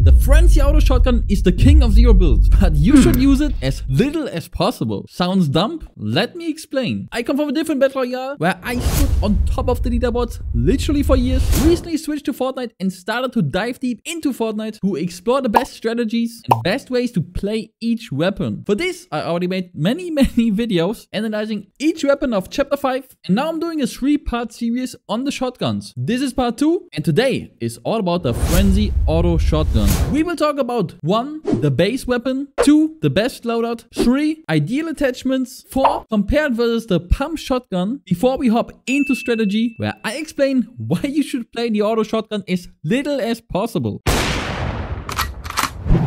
The Frenzy Auto Shotgun is the king of zero builds, but you should use it as little as possible. Sounds dumb? Let me explain. I come from a different Battle Royale where I stood on top of the leaderboards literally for years, recently switched to Fortnite and started to dive deep into Fortnite to explore the best strategies and best ways to play each weapon. For this, I already made many videos analyzing each weapon of Chapter 5, and now I'm doing a 3-part series on the shotguns. This is part 2, and today is all about the Frenzy Auto Shotgun. We will talk about 1. The base weapon, 2. The best loadout, 3. Ideal attachments, 4. Compared versus the pump shotgun, before we hop into strategy, where I explain why you should play the auto shotgun as little as possible.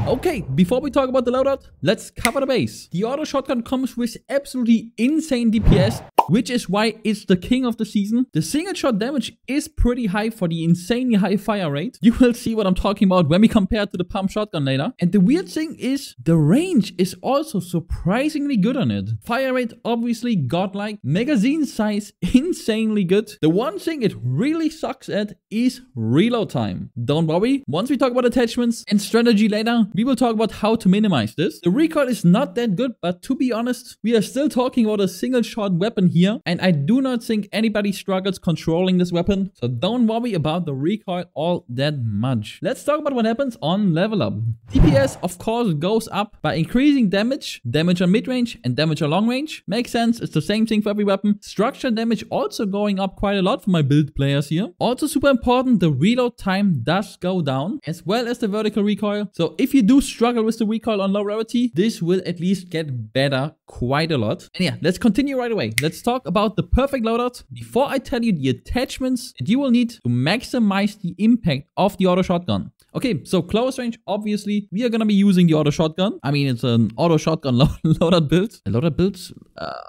Okay, before we talk about the loadout, let's cover the base. The auto shotgun comes with absolutely insane DPS, which is why it's the king of the season. The single shot damage is pretty high for the insanely high fire rate. You will see what I'm talking about when we compare to the pump shotgun later. And the weird thing is, the range is also surprisingly good on it. Fire rate obviously godlike. Magazine size insanely good. The one thing it really sucks at is reload time. Don't worry, once we talk about attachments and strategy later, we will talk about how to minimize this. The recoil is not that good, but to be honest, we are still talking about a single shot weapon here, and I do not think anybody struggles controlling this weapon, so don't worry about the recoil all that much. Let's talk about what happens on level up. DPS of course goes up by increasing damage on mid-range and damage on long range. Makes sense, it's the same thing for every weapon. Structure damage also going up quite a lot for my build players here. Also super important, the reload time does go down, as well as the vertical recoil. So if you do struggle with the recoil on low rarity, this will at least get better quite a lot. And yeah, let's continue right away. Let's talk about the perfect loadout before I tell you the attachments that you will need to maximize the impact of the auto shotgun. Okay, so close range, obviously, we are going to be using the auto shotgun. I mean, it's an auto shotgun loadout build. A loadout build,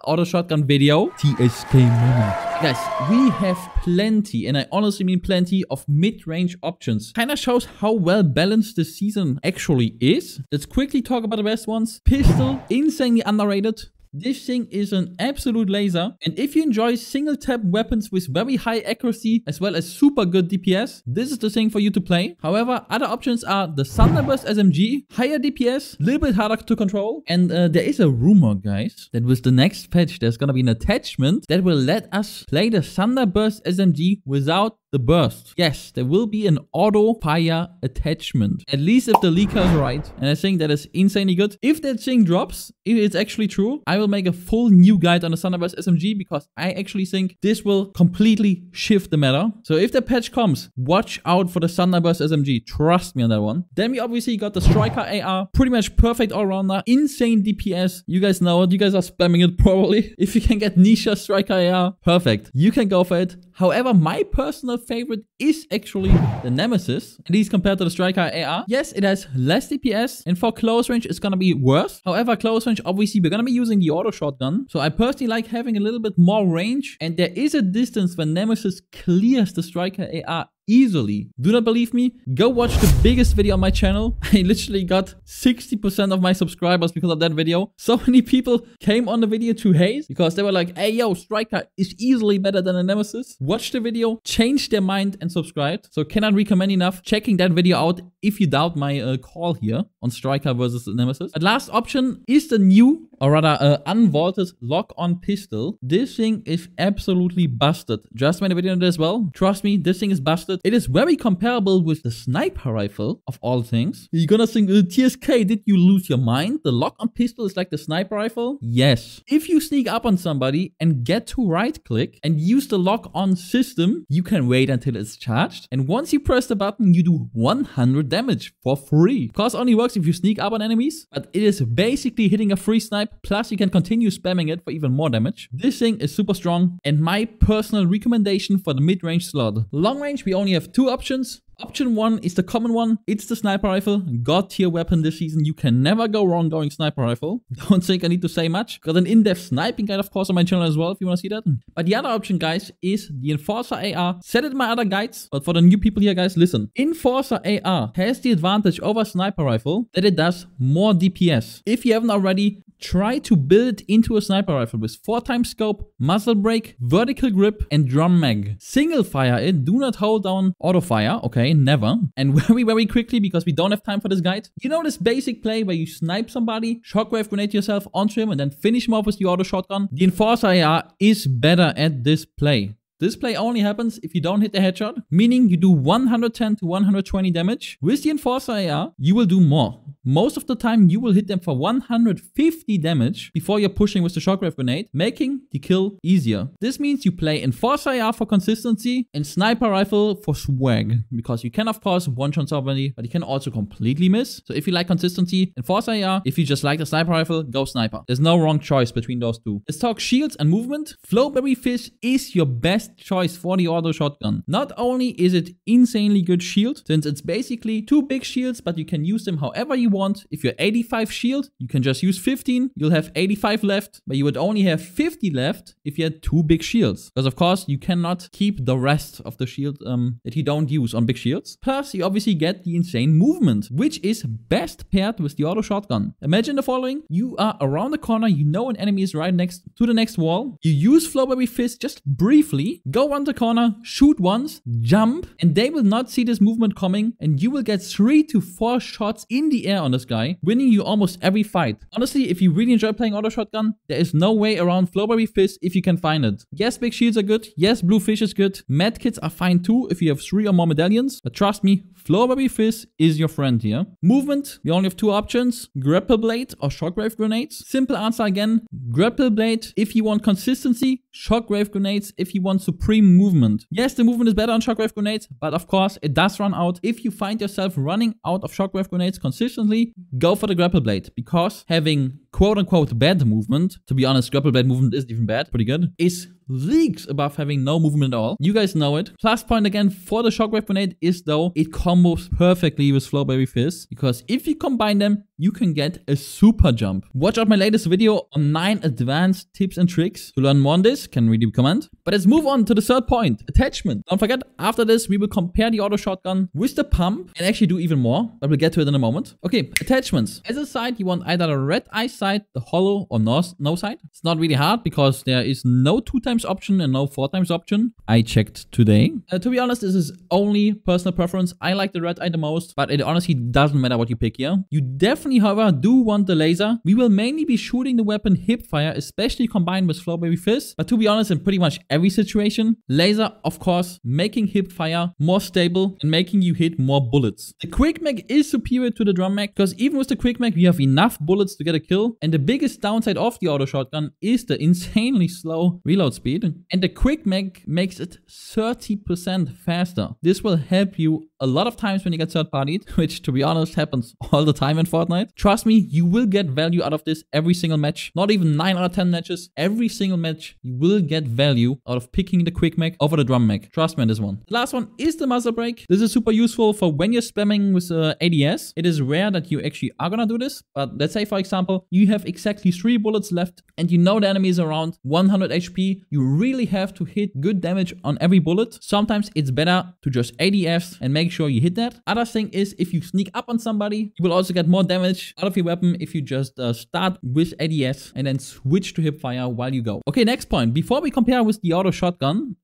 auto shotgun video. TSK moment. Guys, we have plenty, and I honestly mean plenty, of mid-range options. Kinda shows how well balanced this season actually is. Let's quickly talk about the best ones. Pistol, insanely underrated. This thing is an absolute laser, and if you enjoy single tap weapons with very high accuracy as well as super good DPS, this is the thing for you to play. However, other options are the Thunderburst SMG, higher DPS, a little bit harder to control, and there is a rumor, guys, that with the next patch there's gonna be an attachment that will let us play the Thunderburst SMG without the burst. Yes, there will be an auto fire attachment, at least if the leaker is right, and I think that is insanely good. If that thing drops, if it's actually true, I will make a full new guide on the Thunderburst SMG, because I actually think this will completely shift the meta. So if the patch comes, watch out for the Thunderburst SMG, trust me on that one. Then we obviously got the Striker AR, pretty much perfect all-rounder, insane DPS. You guys know it, you guys are spamming it probably. If you can get Nisha Striker AR, perfect, you can go for it. However, my personal favorite is actually the Nemesis, at least compared to the Striker AR. Yes, it has less DPS, and for close range, it's gonna be worse. However, close range, obviously, we're gonna be using the auto shotgun. So I personally like having a little bit more range, and there is a distance when Nemesis clears the Striker AR easily. Do not believe me? Go watch the biggest video on my channel. I literally got 60% of my subscribers because of that video. So many people came on the video to hate because they were like, hey yo, Striker is easily better than a Nemesis. Watch the video, change their mind and subscribed. So cannot recommend enough checking that video out if you doubt my call here on Striker versus Nemesis. But last option is the new, or rather unvaulted lock-on pistol. This thing is absolutely busted. Just made a video on it as well. Trust me, this thing is busted. It is very comparable with the sniper rifle of all things. You're gonna think, TSK, did you lose your mind? The lock-on pistol is like the sniper rifle? Yes. If you sneak up on somebody and get to right click and use the lock-on system, you can wait until it's charged. And once you press the button, you do 100 damage for free. Of course, only works if you sneak up on enemies, but it is basically hitting a free snipe. Plus, you can continue spamming it for even more damage. This thing is super strong, and my personal recommendation for the mid-range slot. Long range, we only have 2 options. Option 1 is the common one. It's the sniper rifle. God tier weapon this season. You can never go wrong going sniper rifle. Don't think I need to say much. Got an in-depth sniping guide, of course, on my channel as well, if you want to see that. But the other option, guys, is the Enforcer AR. Said it in my other guides, but for the new people here, guys, listen. Enforcer AR has the advantage over sniper rifle that it does more DPS. If you haven't already, try to build it into a sniper rifle with 4x scope, muzzle brake, vertical grip, and drum mag. Single fire it, do not hold down auto fire, okay, never. And very quickly, because we don't have time for this guide, you know this basic play where you snipe somebody, shockwave grenade yourself onto him, and then finish him off with the auto shotgun? The Enforcer AR is better at this play. This play only happens if you don't hit the headshot, meaning you do 110 to 120 damage. With the Enforcer AR, you will do more. Most of the time, you will hit them for 150 damage before you're pushing with the shockwave grenade, making the kill easier. This means you play Enforcer AR for consistency and Sniper Rifle for swag, because you can, of course, one-shot somebody, but you can also completely miss. So if you like consistency, Enforcer AR. If you just like the Sniper Rifle, go Sniper. There's no wrong choice between those two. Let's talk shields and movement. Flowberry Fizz is your best choice for the auto shotgun. Not only is it insanely good shield, since it's basically two big shields, but you can use them however you want. If you're 85 shield, you can just use 15. You'll have 85 left, but you would only have 50 left if you had two big shields. Because of course, you cannot keep the rest of the shield that you don't use on big shields. Plus, you obviously get the insane movement, which is best paired with the auto shotgun. Imagine the following. You are around the corner, you know an enemy is right next to the next wall. You use Flowberry Fizz just briefly, go around the corner, shoot once, jump, and they will not see this movement coming, and you will get 3 to 4 shots in the air on this guy, winning you almost every fight. Honestly, if you really enjoy playing auto shotgun, there is no way around Flowberry Fizz if you can find it. Yes, big shields are good. Yes, blue fish is good. Medkits are fine too if you have 3 or more medallions. But trust me, Flowberry Fizz is your friend here. Movement, we only have 2 options: Grapple Blade or Shockwave Grenades. Simple answer again, Grapple Blade if you want consistency, Shockwave Grenades if you want supreme movement. Yes, the movement is better on Shockwave Grenades, but of course it does run out. If you find yourself running out of Shockwave Grenades consistently, go for the Grapple Blade, because having quote-unquote bad movement, to be honest, Grapple Blade movement isn't even bad, pretty good, is leagues above having no movement at all. You guys know it. Plus point again for the Shockwave Grenade is though, it combos perfectly with Flowberry Fizz, because if you combine them, you can get a super jump. Watch out my latest video on 9 advanced tips and tricks to learn more on this, can really recommend. But let's move on to the third point, attachment. Don't forget, after this, we will compare the auto shotgun with the pump and actually do even more, but we'll get to it in a moment. Okay, attachments. As a sight, you want either the red eye sight, the hollow, or no sight. It's not really hard because there is no 2x option and no 4x option. I checked today. To be honest, this is only personal preference. I like the red eye the most, but it honestly doesn't matter what you pick here. You definitely, however, do want the laser. We will mainly be shooting the weapon hip fire, especially combined with Flowberry Fizz. But to be honest, in pretty much every situation, laser, of course, making hip fire more stable and making you hit more bullets. The quick mag is superior to the drum mag, because even with the quick mag, you have enough bullets to get a kill. And the biggest downside of the auto shotgun is the insanely slow reload speed. And the quick mag makes it 30% faster. This will help you a lot of times when you get third partied, which to be honest happens all the time in Fortnite. Trust me, you will get value out of this every single match. Not even 9 out of 10 matches. Every single match, you will get value out of picking the quick mag over the drum mag. Trust me on this one. The last one is the muzzle brake. This is super useful for when you're spamming with ADS. It is rare that you actually are gonna do this, but let's say for example, you have exactly 3 bullets left and you know the enemy is around 100 HP. You really have to hit good damage on every bullet. Sometimes it's better to just ADS and make sure you hit that. Other thing is, if you sneak up on somebody, you will also get more damage out of your weapon if you just start with ADS and then switch to hip fire while you go. Okay, next point. Before we compare with the auto shotgun,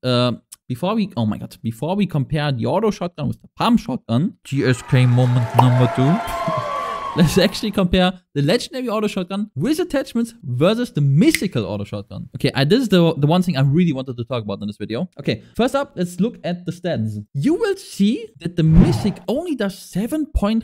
before we compare the auto shotgun with the pump shotgun, GSK moment number 2. Let's actually compare the legendary auto shotgun with attachments versus the mythical auto shotgun. Okay, this is the one thing I really wanted to talk about in this video. Okay, first up, let's look at the stats. You will see that the mythic only does 7.5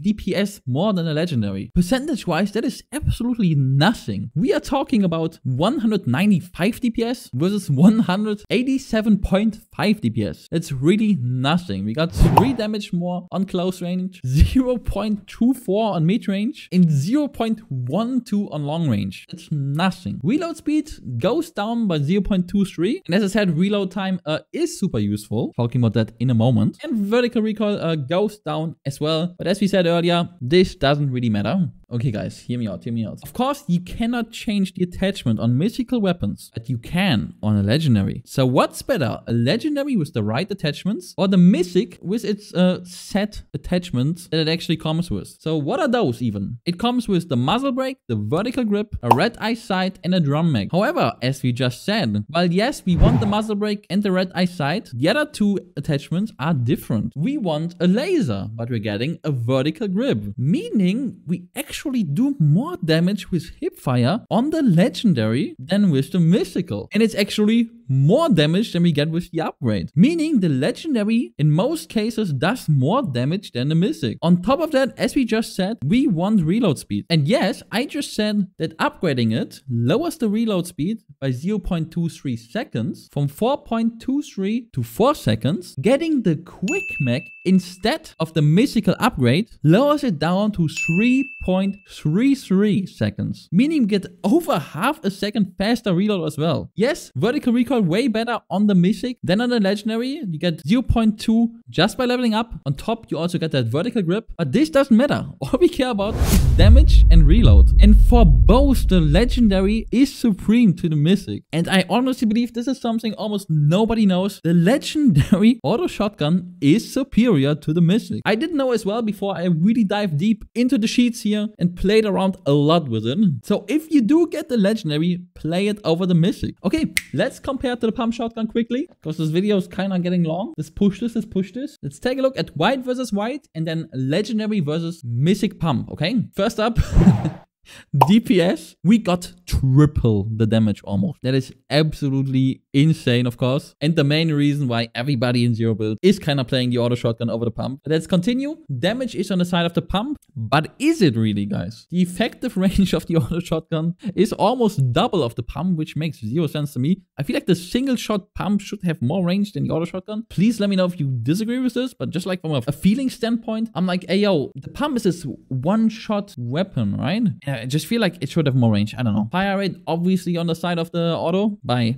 DPS more than a legendary. Percentage-wise, that is absolutely nothing. We are talking about 195 DPS versus 187.5 DPS. That's really nothing. We got 3 damage more on close range, 0.24 on mid range, and 0.12 on long range. That's nothing. Reload speed goes down by 0.23. And as I said, reload time is super useful. Talking about that in a moment. And vertical recoil goes down as well. But as we said earlier, this doesn't really matter. Okay, guys, hear me out, hear me out. Of course, you cannot change the attachment on mythical weapons, but you can on a legendary. So what's better, a legendary with the right attachments or the mythic with its set attachments that it actually comes with? So what are those even? It comes with the muzzle brake, the vertical grip, a red eye sight, and a drum mag. However, as we just said, while yes, we want the muzzle brake and the red eye sight, the other two attachments are different. We want a laser, but we're getting a vertical grip, meaning we actually do more damage with hipfire on the legendary than with the mythical. And it's actually more damage than we get with the upgrade, meaning the legendary in most cases does more damage than the mythic. On top of that, as we just said, we want reload speed. And yes, I just said that upgrading it lowers the reload speed by 0.23 seconds from 4.23 to 4 seconds. Getting the quick mag instead of the mythical upgrade lowers it down to 3.33 seconds, meaning we get over half a second faster reload as well. Yes, vertical recoil way better on the mythic than on the legendary. You get 0.2 just by leveling up. On top, you also get that vertical grip, but this doesn't matter. All we care about is damage and reload. And for both, the legendary is supreme to the mythic. And I honestly believe this is something almost nobody knows. The legendary auto shotgun is superior to the mythic. I didn't know as well before I really dived deep into the sheets here and played around a lot with it. So if you do get the legendary, play it over the mythic. Okay, let's compare to the pump shotgun quickly, because this video is kind of getting long. Let's push this, let's push this. Let's take a look at white versus white and then legendary versus mythic pump, okay? First up, DPS, we got triple the damage almost. That is absolutely insane, of course. And the main reason why everybody in zero build is kind of playing the auto shotgun over the pump. But let's continue. Damage is on the side of the pump, but is it really, guys? The effective range of the auto shotgun is almost double of the pump, which makes zero sense to me. I feel like the single shot pump should have more range than the auto shotgun. Please let me know if you disagree with this, but just like from a feeling standpoint, I'm like, hey, yo, the pump is this one-shot weapon, right? I just feel like it should have more range. I don't know. Fire rate obviously on the side of the auto by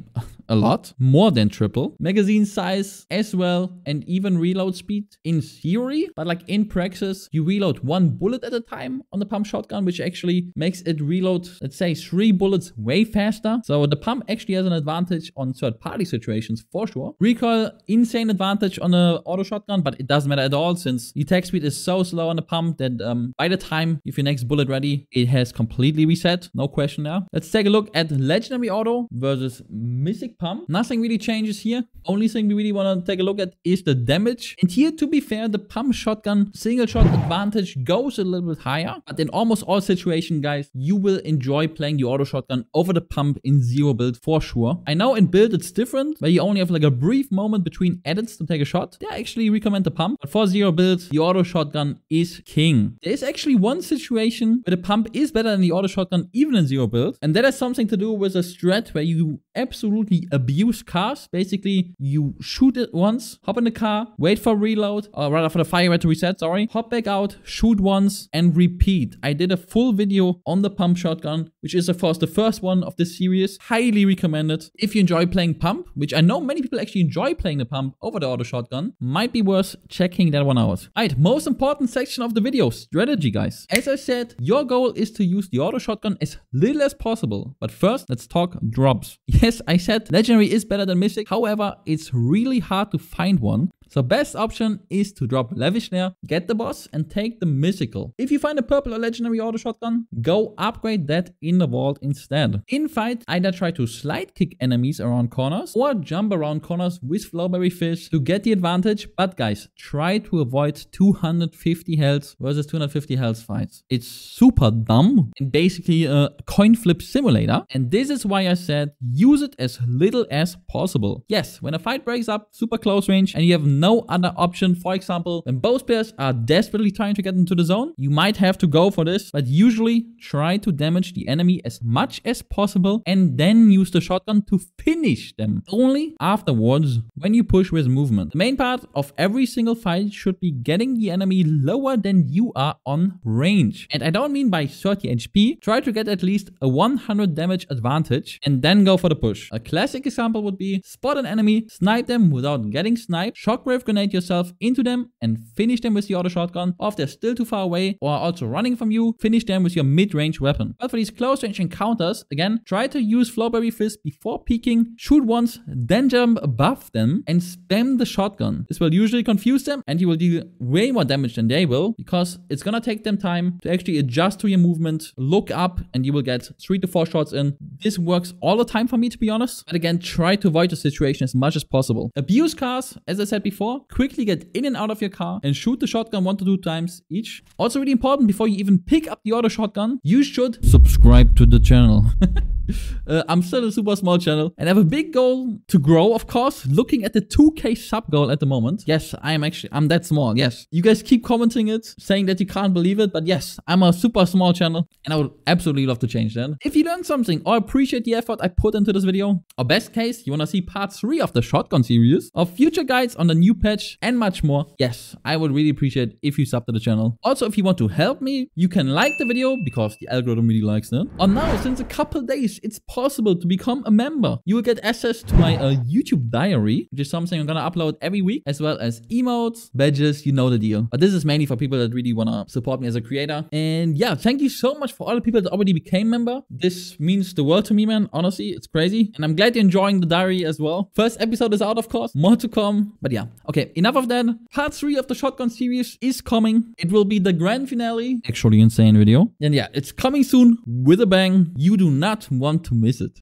a lot, more than triple. Magazine size as well, and even reload speed in theory, but like in practice, you reload 1 bullet at a time on the pump shotgun, which actually makes it reload, let's say, 3 bullets way faster. So the pump actually has an advantage on third-party situations for sure. Recoil, insane advantage on the auto shotgun, but it doesn't matter at all since the attack speed is so slow on the pump that by the time if your next bullet ready, it has completely reset. No question there. Let's take a look at legendary auto versus mythic pump. Nothing really changes here. Only thing we really want to take a look at is the damage. And here, to be fair, the pump shotgun single shot advantage goes a little bit higher. But in almost all situations, guys, you will enjoy playing the auto shotgun over the pump in zero build for sure. I know in build it's different, where you only have like a brief moment between edits to take a shot. I actually recommend the pump. But for zero build, the auto shotgun is king. There is actually one situation where the pump is better than the auto shotgun even in zero build. And that has something to do with a strat where you absolutely abuse cars. Basically, you shoot it once, hop in the car, wait for reload, or rather for the fire rate to reset, sorry, hop back out, shoot once, and repeat. I did a full video on the pump shotgun, which is of course the first one of this series. Highly recommended. If you enjoy playing pump, which I know many people actually enjoy playing the pump over the auto shotgun, might be worth checking that one out. Alright, most important section of the video, strategy, guys. As I said, your goal is to use the auto shotgun as little as possible. But first, let's talk drops. Yes, I said legendary is better than mythic. However, it's really hard to find one. So best option is to drop Lavish Snare, get the boss, and take the mythical. If you find a purple or legendary auto shotgun, go upgrade that in the vault instead. In fight, either try to slide kick enemies around corners or jump around corners with Flowberry Fish to get the advantage. But guys, try to avoid 250 health versus 250 health fights. It's super dumb and basically a coin flip simulator. And this is why I said use it as little as possible. Yes, when a fight breaks up, super close range, and you have no other option. For example, when both players are desperately trying to get into the zone, you might have to go for this, but usually try to damage the enemy as much as possible and then use the shotgun to finish them. Only afterwards when you push with movement. The main part of every single fight should be getting the enemy lower than you are on range. And I don't mean by 30 HP. Try to get at least a 100 damage advantage and then go for the push. A classic example would be spot an enemy, snipe them without getting sniped, shock shockwave grenade yourself into them and finish them with the auto shotgun. Or if they're still too far away or are also running from you, finish them with your mid-range weapon. But for these close range encounters, again, try to use Flowberry Fist before peeking, shoot once, then jump above them and spam the shotgun. This will usually confuse them and you will deal way more damage than they will, because it's gonna take them time to actually adjust to your movement, look up, and you will get 3 to 4 shots in. This works all the time for me, to be honest. But again, try to avoid the situation as much as possible. Abuse cars, as I said before, quickly get in and out of your car and shoot the shotgun 1 to 2 times each. Also really important, before you even pick up the auto shotgun, you should subscribe to the channel. I'm still a super small channel and have a big goal to grow, of course, looking at the 2K sub goal at the moment. Yes, I'm that small. Yes, you guys keep commenting it, saying that you can't believe it, but yes, I'm a super small channel and I would absolutely love to change that. If you learned something or appreciate the effort I put into this video, or best case, you want to see part 3 of the shotgun series, or future guides on the new patch and much more, yes, I would really appreciate if you sub to the channel. Also, if you want to help me, you can like the video because the algorithm really likes it. Or now, since a couple days, it's possible to become a member. You will get access to my YouTube diary, which is something I'm gonna upload every week, as well as emotes, badges, you know the deal. But this is mainly for people that really wanna support me as a creator. And yeah, thank you so much for all the people that already became member. This means the world to me, man. Honestly, it's crazy. And I'm glad you're enjoying the diary as well. First episode is out, of course. More to come. But yeah, okay, enough of that. Part 3 of the shotgun series is coming. It will be the grand finale. Actually insane video. And yeah, it's coming soon with a bang. You do not want to miss it.